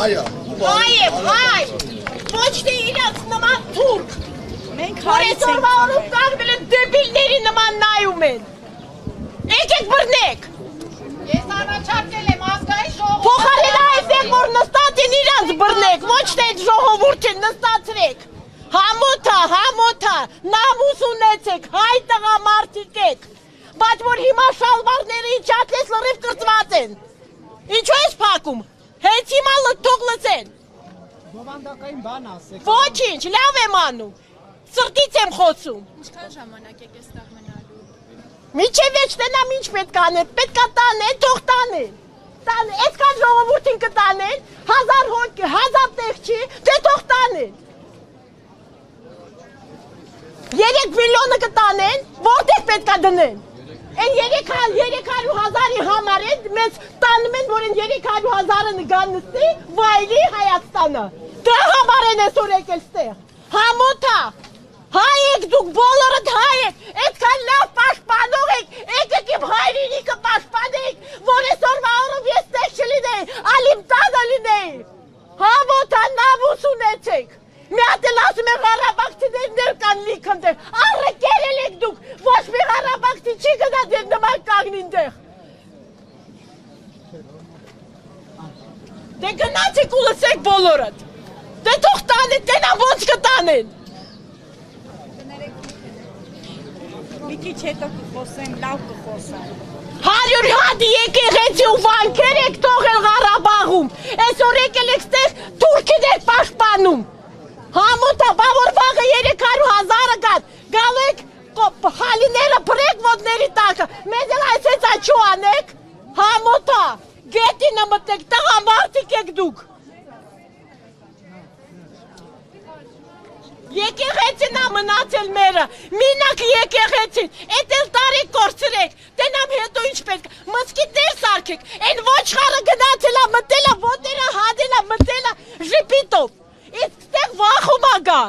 հայ, ոչ թե իրաց նման թուրք, որ այսօրվա օրում կանգնել են դեբիլների նման նայում են, եկեք բռնեք, ես առաջարկել եմ ազգային ժողովուրդ փոխարենը այսեք որ նստած են իրանց բռնեք, ոչ թե ժողովուրդին նստացրեք, համոթա, նամուս ունեցեք, հայ տղամարդիկ եք, բայց որ հիմա շալվարները իջատես լրիվ կրծված են, ինչու ես փակում, հենց հիմա թող լսեն, Բովանդակային բան ասեք։ ոչինչ, լավ եմ անում, սրտից եմ խոսում, Ինչքան ժամանակ եք այստեղ մնալու։ միջև էջ տնամ ինչ պետք անեն, պետք է տանեն, թող տանեն, այսքան ժողովուրդին կտանեն, 1000 հոգի, 1000 տեղ չի, դե թող տանեն, 3 միլիոնը կտանեն, որտեղ պետք է դնեն, Են 300,000-ի համար են, մեզ տանում են, որ են 300,000-ը նգան նստի, վայրի Հայաստանը, դրա համար են այսօր եկել ստեղ, համոթա, հայ եք դուք, բոլորդ հայ եք, այդքան լավ պաշտպանող եք, եկեք իմ հայրենիքը պաշտպանեք, որ այսօրվա օրում ես տեղ չլինեի, ալիմ տանը լինեի, համոթա, նամուս ունեցեք, մի հատ էլ ասում է Ղարաբաղցիներ կան լիքը դեր, առը կերել եք դուք, ոչ մի Ղարաբաղցի չի գնա դեր նման կագնին դեղ։ Դե գնացեք ու լսեք բոլորդ, դե թող տանեն, դենա ոնց կտանեն։ Մի քիչ հետո կխոսեմ, լավ կխոսեմ։ 100 հատ եկեղեցի ու վանքեր եք թողել Ղարաբաղում, այսօր եկել եք ստեղ թուրքին եք պաշտպանում։ Համոթա, բավոր վաղը 300,000-ը կատ, գալու եք խալիները պրեք ոտների տակը, մեզ էլ այսեց աչու անեք, համոթա, գետինը մտեք, տղամարդիկ եք դուք։ Եկեղեցին ա մնացել մերը, մինակ եկեղեցին, էտ էլ տարեք կորցրեք, տենամ հետո ինչ պետք, մսկիտներ սարքեք, են ոչխարը գնացել ա մտել ա, ոտերը հադել ա մտել ա ժպիտով, իսկ ստեղ վախում ա գա։